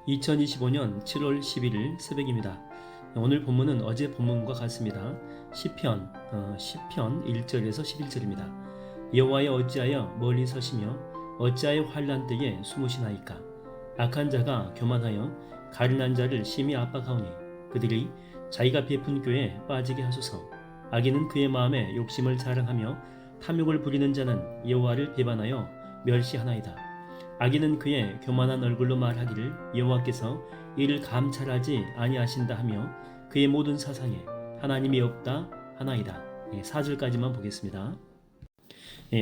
2025년 7월 11일 새벽입니다. 오늘 본문은 어제 본문과 같습니다. 시편 1절에서 11절입니다. 여호와여 어찌하여 멀리 서시며 어찌하여 환난 때에 숨으시나이까. 악한 자가 교만하여 가련한 자를 심히 압박하오니 그들이 자기가 베푼 꾀에 빠지게 하소서. 악인은 그의 마음에 욕심을 자랑하며 탐욕을 부리는 자는 여호와를 배반하여 멸시하나이다. 악인은 그의 교만한 얼굴로 말하기를 여호와께서 이를 감찰하지 아니하신다 하며 그의 모든 사상에 하나님이 없다 하나이다. 4절까지만 보겠습니다.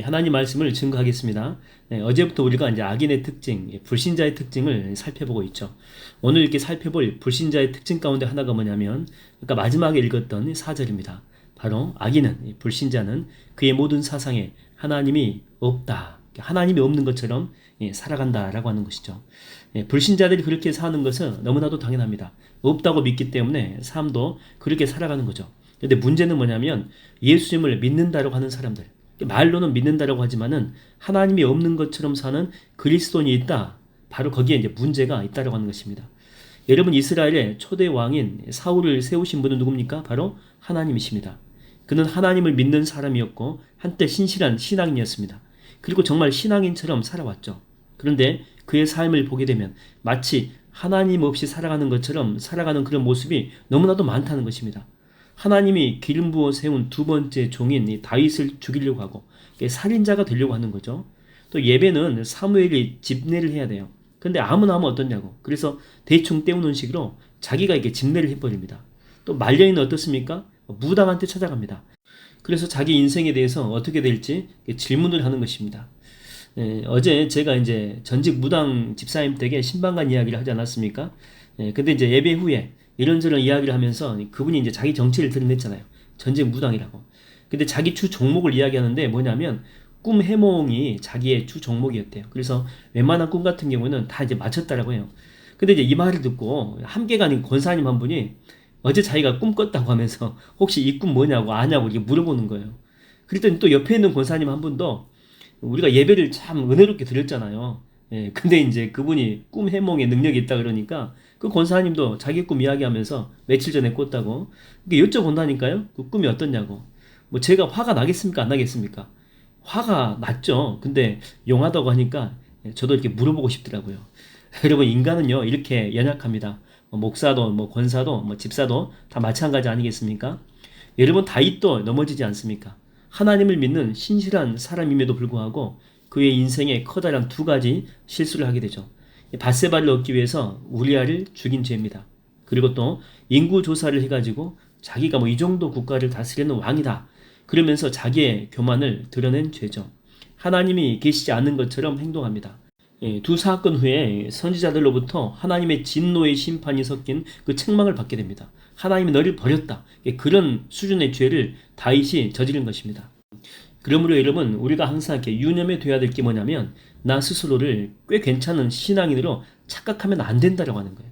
하나님 말씀을 증거하겠습니다. 어제부터 우리가 이제 악인의 특징, 불신자의 특징을 살펴보고 있죠. 오늘 이렇게 살펴볼 불신자의 특징 가운데 하나가 뭐냐면, 아까 마지막에 읽었던 4절입니다. 바로 악인은, 불신자는 그의 모든 사상에 하나님이 없다, 하나님이 없는 것처럼 살아간다라고 하는 것이죠. 불신자들이 그렇게 사는 것은 너무나도 당연합니다. 없다고 믿기 때문에 삶도 그렇게 살아가는 거죠. 그런데 문제는 뭐냐면 예수님을 믿는다라고 하는 사람들, 말로는 믿는다라고 하지만은 하나님이 없는 것처럼 사는 그리스도인이 있다. 바로 거기에 이제 문제가 있다라고 하는 것입니다. 여러분, 이스라엘의 초대 왕인 사울을 세우신 분은 누굽니까? 바로 하나님이십니다. 그는 하나님을 믿는 사람이었고 한때 신실한 신앙인이었습니다. 그리고 정말 신앙인처럼 살아왔죠. 그런데 그의 삶을 보게 되면 마치 하나님 없이 살아가는 것처럼 살아가는 그런 모습이 너무나도 많다는 것입니다. 하나님이 기름 부어 세운 두 번째 종인 이 다윗을 죽이려고 하고 살인자가 되려고 하는 거죠. 또 예배는 사무엘이 집례를 해야 돼요. 그런데 아무나 하면 어떠냐고. 그래서 대충 때우는 식으로 자기가 이렇게 집례를 해버립니다. 또 말년이는 어떻습니까? 무당한테 찾아갑니다. 그래서 자기 인생에 대해서 어떻게 될지 질문을 하는 것입니다. 어제 제가 이제 전직 무당 집사님 댁에 신방간 이야기를 하지 않았습니까? 근데 이제 예배 후에 이런저런 이야기를 하면서 그분이 이제 자기 정체를 드러냈잖아요. 전직 무당이라고. 근데 자기 주 종목을 이야기하는데 뭐냐면 꿈 해몽이 자기의 주 종목이었대요. 그래서 웬만한 꿈 같은 경우는 다 이제 맞췄다라고 해요. 근데 이제 이 말을 듣고 함께 가는 권사님 한 분이 어제 자기가 꿈 꿨다고 하면서 혹시 이 꿈 뭐냐고 아냐고 이렇게 물어보는 거예요. 그랬더니 또 옆에 있는 권사님 한 분도 우리가 예배를 참 은혜롭게 드렸잖아요. 근데 이제 그분이 꿈 해몽의 능력이 있다 그러니까 그 권사님도 자기 꿈 이야기하면서 며칠 전에 꿨다고 여쭤본다니까요. 그 꿈이 어떻냐고. 뭐 제가 화가 나겠습니까? 안 나겠습니까? 화가 났죠. 근데 용하다고 하니까 저도 이렇게 물어보고 싶더라고요. 여러분, 인간은요 이렇게 연약합니다. 목사도 권사도 집사도 다 마찬가지 아니겠습니까? 여러분, 다윗도 넘어지지 않습니까? 하나님을 믿는 신실한 사람임에도 불구하고 그의 인생에 커다란 두 가지 실수를 하게 되죠. 밧세바를 얻기 위해서 우리아를 죽인 죄입니다. 그리고 또 인구 조사를 해가지고 자기가 이 정도 국가를 다스리는 왕이다 그러면서 자기의 교만을 드러낸 죄죠. 하나님이 계시지 않는 것처럼 행동합니다. 두 사건 후에 선지자들로부터 하나님의 진노의 심판이 섞인 그 책망을 받게 됩니다. 하나님이 너를 버렸다. 그런 수준의 죄를 다윗이 저지른 것입니다. 그러므로 여러분, 우리가 항상 이렇게 유념해 둬야 될 게 뭐냐면 나 스스로를 꽤 괜찮은 신앙인으로 착각하면 안 된다라고 하는 거예요.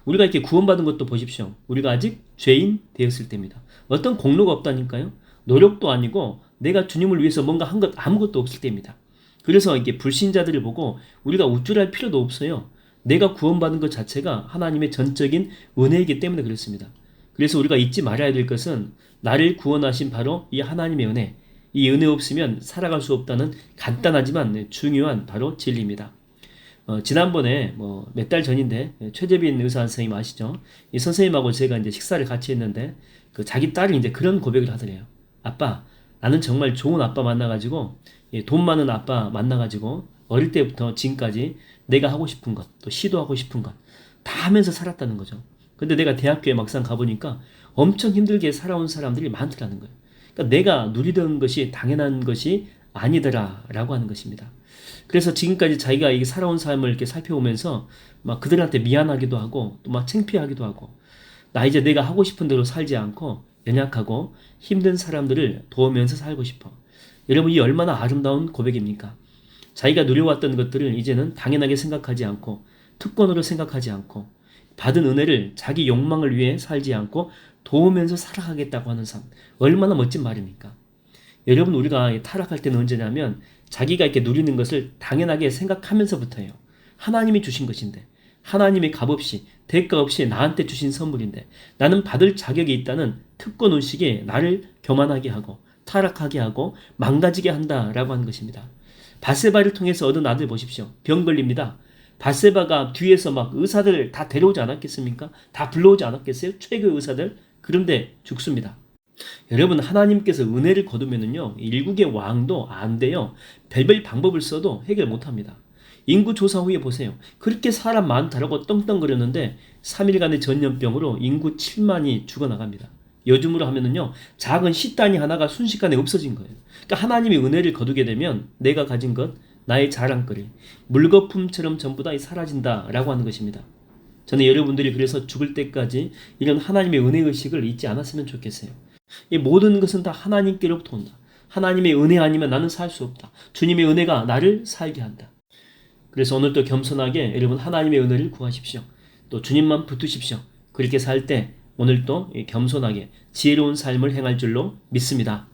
우리가 이렇게 구원받은 것도 보십시오. 우리가 아직 죄인 되었을 때입니다. 어떤 공로가 없다니까요. 노력도 아니고 내가 주님을 위해서 뭔가 한 것 아무것도 없을 때입니다. 그래서 이게 불신자들을 보고 우리가 우쭐할 필요도 없어요. 내가 구원받은 것 자체가 하나님의 전적인 은혜이기 때문에 그렇습니다. 그래서 우리가 잊지 말아야 될 것은 나를 구원하신 바로 이 하나님의 은혜, 이 은혜 없으면 살아갈 수 없다는 간단하지만 중요한 바로 진리입니다. 지난번에 몇 달 전인데 최재빈 의사 선생님 아시죠? 이 선생님하고 제가 이제 식사를 같이 했는데 그 자기 딸이 이제 그런 고백을 하더래요. 아빠, 나는 정말 좋은 아빠 만나가지고 돈 많은 아빠 만나가지고 어릴 때부터 지금까지 내가 하고 싶은 것, 또 시도하고 싶은 것 다 하면서 살았다는 거죠. 근데 내가 대학교에 막상 가보니까 엄청 힘들게 살아온 사람들이 많더라는 거예요. 그러니까 내가 누리던 것이 당연한 것이 아니더라 라고 하는 것입니다. 그래서 지금까지 자기가 이 살아온 삶을 이렇게 살펴보면서 막 그들한테 미안하기도 하고 또 막 창피하기도 하고, 나 이제 내가 하고 싶은 대로 살지 않고 연약하고 힘든 사람들을 도우면서 살고 싶어. 여러분, 이 얼마나 아름다운 고백입니까? 자기가 누려왔던 것들을 이제는 당연하게 생각하지 않고 특권으로 생각하지 않고 받은 은혜를 자기 욕망을 위해 살지 않고 도우면서 살아가겠다고 하는 삶. 얼마나 멋진 말입니까? 여러분, 우리가 타락할 때는 언제냐면 자기가 이렇게 누리는 것을 당연하게 생각하면서부터예요. 하나님이 주신 것인데 하나님이 값없이 대가 없이 나한테 주신 선물인데 나는 받을 자격이 있다는 특권 의식이 나를 교만하게 하고 타락하게 하고 망가지게 한다라고 하는 것입니다. 밧세바를 통해서 얻은 아들 보십시오. 병 걸립니다. 밧세바가 뒤에서 막 의사들 다 데려오지 않았겠습니까? 다 불러오지 않았겠어요? 최고 의사들. 그런데 죽습니다. 여러분, 하나님께서 은혜를 거두면은요, 일국의 왕도 안 돼요. 별별 방법을 써도 해결 못합니다. 인구 조사 후에 보세요. 그렇게 사람 많다라고 떵떵거렸는데 3일간의 전염병으로 인구 7만이 죽어나갑니다. 요즘으로 하면은요, 작은 시단위 하나가 순식간에 없어진 거예요. 그러니까 하나님의 은혜를 거두게 되면 내가 가진 것, 나의 자랑거리, 물거품처럼 전부 다 사라진다라고 하는 것입니다. 저는 여러분들이 그래서 죽을 때까지 이런 하나님의 은혜의식을 잊지 않았으면 좋겠어요. 이 모든 것은 다 하나님께로부터 온다. 하나님의 은혜 아니면 나는 살 수 없다. 주님의 은혜가 나를 살게 한다. 그래서 오늘도 겸손하게 여러분 하나님의 은혜를 구하십시오. 또 주님만 붙드십시오. 그렇게 살 때 오늘도 겸손하게 지혜로운 삶을 행할 줄로 믿습니다.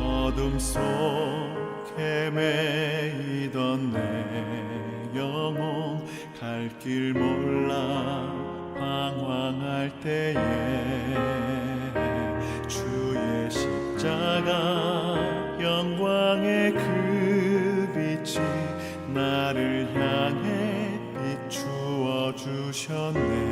어둠 속에 매이던 내 영혼 갈 길 몰라 방황할 때에 주의 십자가 영광의 그 빛이 나를 향해 비추어 주셨네.